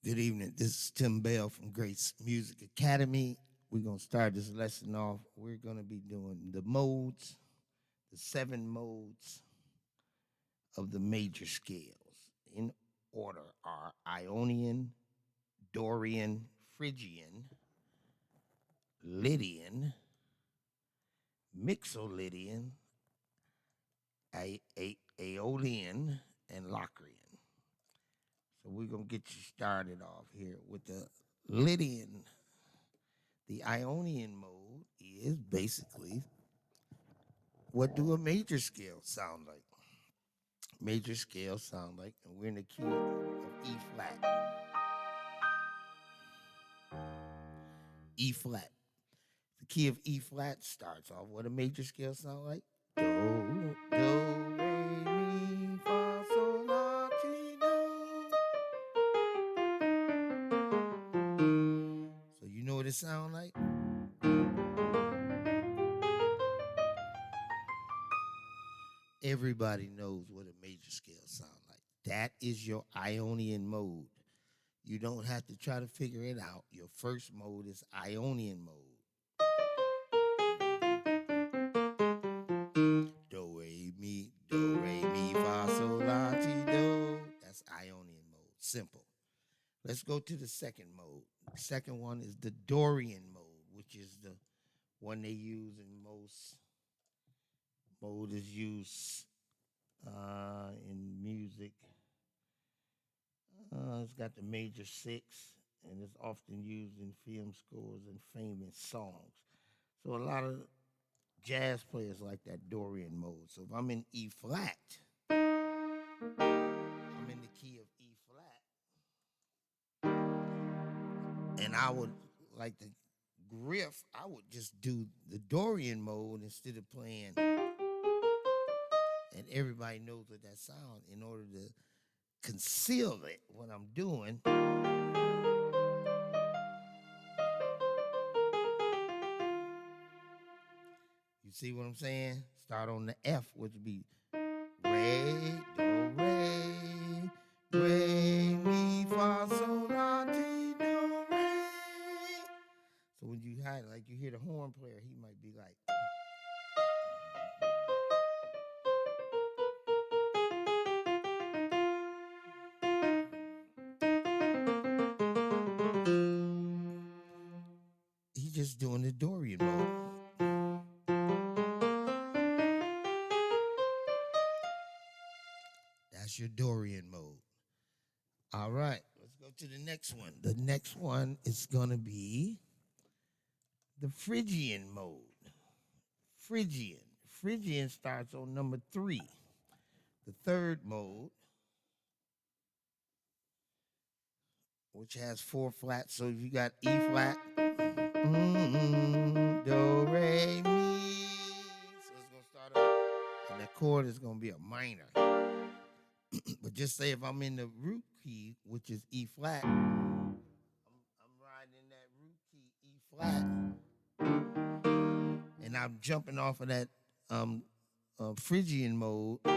Good evening. This is Tim Bell from Grace Music Academy. We're going to start this lesson off. We're going to be doing the modes, the 7 modes of the major scales. In order are Ionian, Dorian, Phrygian, Lydian, Mixolydian, Aeolian, and Locrian. So we're going to get you started off here with the Lydian. The Ionian mode is basically, what do a major scale sound like? Major scale sound like, and we're in the key of E flat. E flat. The key of E flat starts off. What a major scale sound like? Do, re, mi, fa, sol, la, ti, do. So you know what it sound like? Everybody knows what a major scale sound like. That is your Ionian mode. You don't have to try to figure it out. Your first mode is Ionian mode. Do, re, mi, fa, sol, la, ti, do. That's Ionian mode. Simple. Let's go to the second mode. The second one is the Dorian mode, which is the one they use in most mode is used in music. It's got the major 6, and it's often used in film scores and famous songs. So a lot of jazz players like that Dorian mode. So if I'm in E flat, I'm in the key of E flat, and I would like the riff, I would just do the Dorian mode instead of playing, and everybody knows what that sound. In order to conceal it, what I'm doing, you see what I'm saying? Start on the F, which would be re, do, re, mi, fa, sol, la, ti, do, re. So when you like you hear the horn player, he might be like. He's just doing the Dorian mode. That's your Dorian mode. All right, let's go to the next one. The next one is going to be the Phrygian mode. Phrygian. Phrygian starts on number 3. The third mode, which has 4 flats. So you got E flat, do, re, mi. So it's going to start off, and the chord is going to be a minor. But just say if I'm in the root key, which is E flat, I'm riding in that root key E flat, and I'm jumping off of that Phrygian mode. Go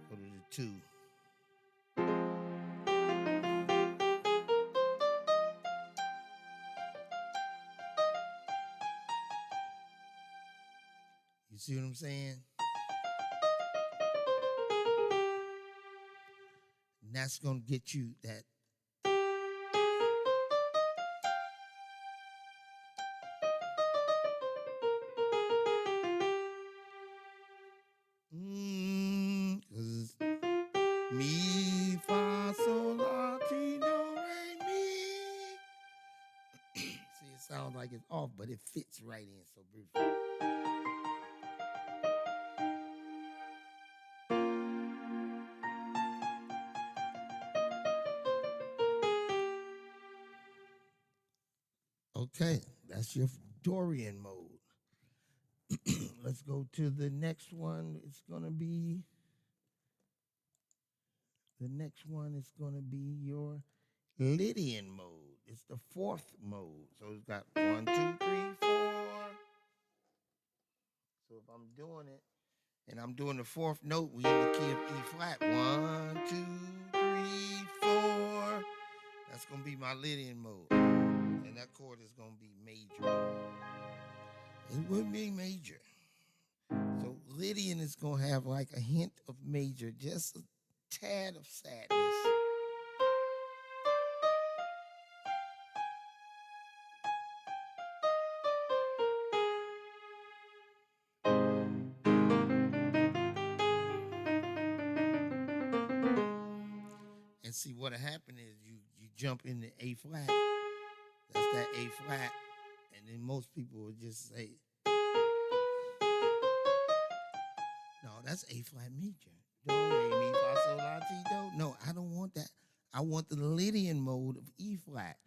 to the 2. You see what I'm saying? And that's gonna get you that. Cause mi, fa, sol, la, ti, do, re, mi. See, it sounds like it's off, but it fits right in so beautifully. Okay, that's your Dorian mode. Let's go to the next one. It's gonna be your Lydian mode. It's the 4th mode. So it's got 1, 2, 3, 4. So if I'm doing it, And I'm doing the fourth note. We in the key of E flat. 1, 2, 3, 4. That's gonna be my Lydian mode. And that chord is gonna be major. It will be major. So Lydian is gonna have like a hint of major, just a tad of sadness. And see what happened is you jump into A flat. That's that A flat. And then most people would just say, no, that's A flat major. Do, re, mi, fa, sol, la, ti, do. No, I don't want that. I want the Lydian mode of E flat.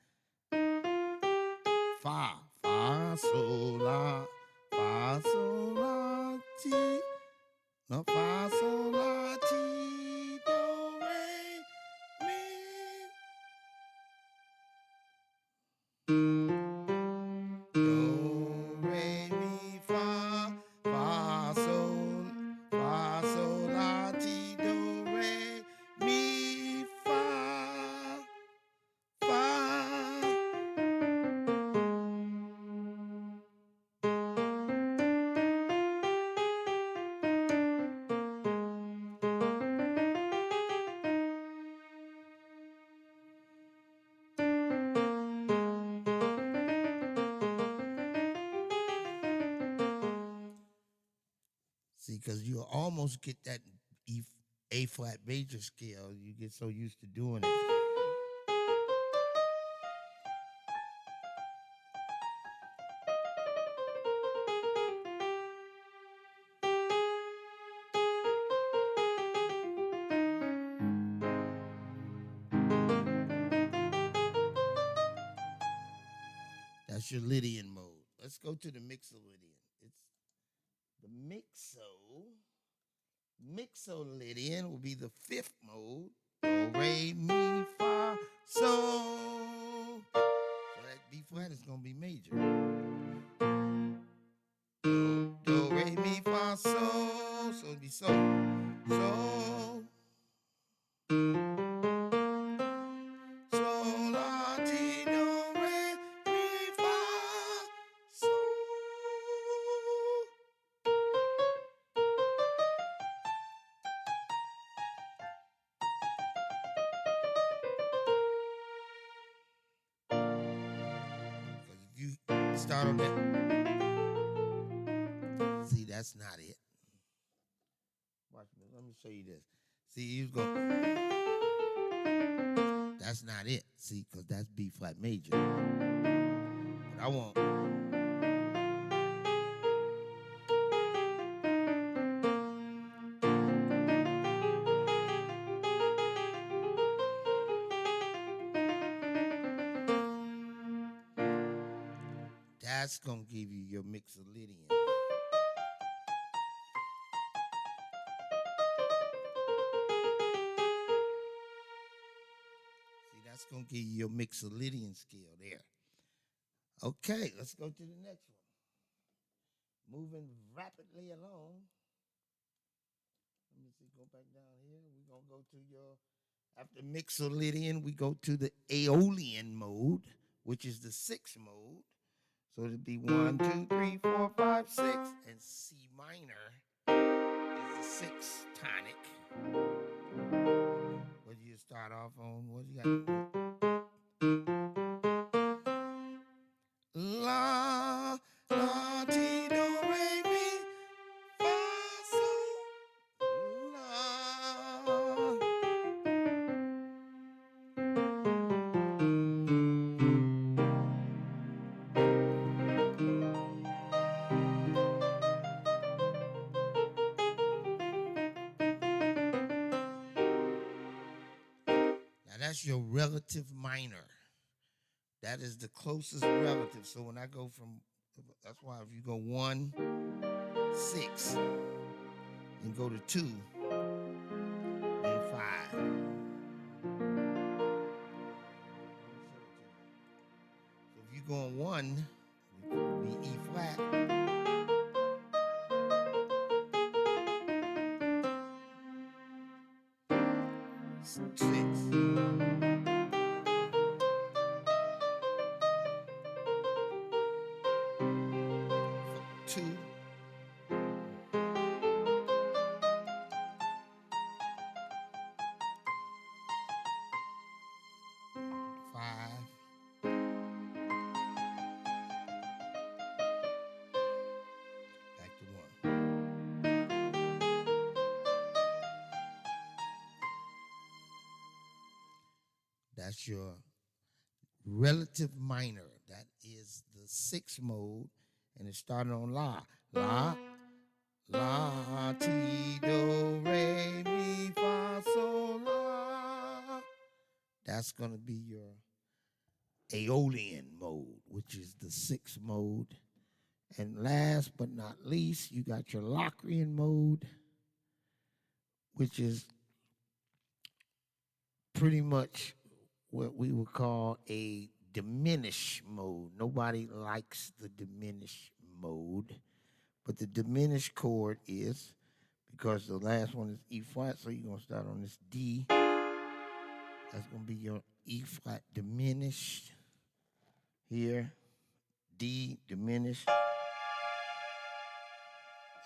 Fa, sol, la, ti. No, fa, sol, la, ti, do, re, mi. Do, re, mi, fa, sol, la, ti, do, re, mi, fa, fa. See, because you almost get that A flat major scale. You get so used to doing it. That's your Lydian mode. Let's go to the Mixolydian. It's the Mixolydian will be the fifth mode. Do, re, mi, fa, sol. So that B flat is going to be major. Do, re, mi, fa, sol. So it'll be sol. Sol. Sol, la, ti, do, re, mi, fa, sol. Because if you start on that, see, that's not it. Watch me. Let me show you this. See, you go. That's not it. See, because that's B flat major. But I want. That's gonna give you your Mixolydian. See, that's gonna give you your Mixolydian scale there. Okay, let's go to the next one. Moving rapidly along. Let me see, go back down here. We're gonna go to your after Mixolydian, we go to the Aeolian mode, which is the sixth mode. So it'd be 1, 2, 3, 4, 5, 6, and C minor is the sixth tonic. What do you start off on? What do you got? La, la, ti, do, re, mi, fa, sol, la. Now that's your relative minor. That is the closest relative. So when I go from, that's why if you go 1, 6, and go to 2, then 5. So if you go on 1, it would be E flat. 2, 5, back to 1. That's your relative minor. That is the 6th mode, and it's starting on la. La, la, ti, do, re, mi, fa, sol, la. That's going to be your Aeolian mode, which is the 6th mode. And last but not least, you got your Locrian mode, which is pretty much what we would call a diminished mode. Nobody likes the diminished mode, but the diminished chord is, because the last one is E flat, so you're going to start on this D. That's going to be your E flat diminished here, D diminished,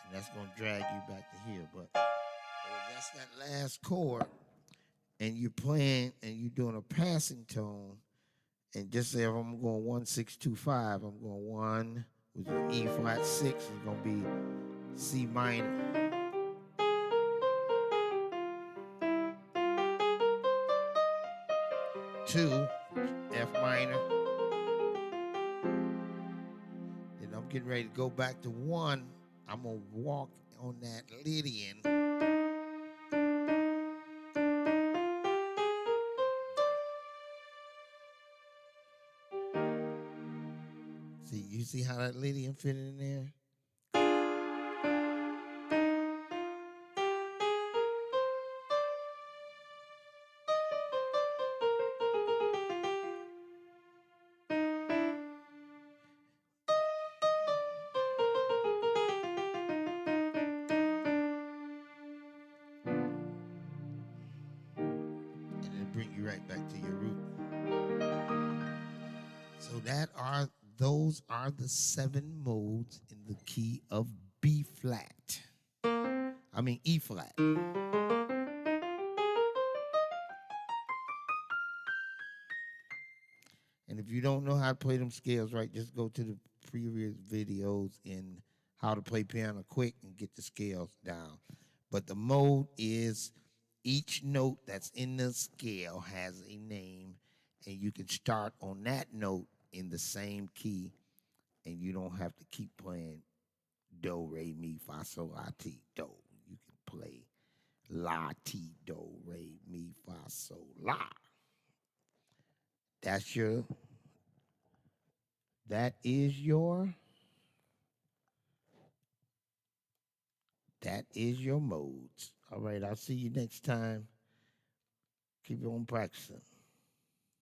and that's going to drag you back to here. But that's that last chord, and you're playing and you're doing a passing tone. And just say if I'm going 1 6 2 5, I'm going 1, which is E flat 6 is going to be C minor. 2, F minor. Then I'm getting ready to go back to 1. I'm going to walk on that Lydian. See, you see how that Lydian fit in there? And it'll bring you right back to your root. So those are the 7 modes in the key of B flat. I mean E flat. And if you don't know how to play them scales right, just go to the previous videos in how to play piano quick and get the scales down. But the mode is each note that's in the scale has a name, and you can start on that note in the same key, and you don't have to keep playing do, re, mi, fa, sol, la, ti, do. You can play la, ti, do, re, mi, fa, sol, la. That's your That is your modes. All right, I'll see you next time. Keep on practicing.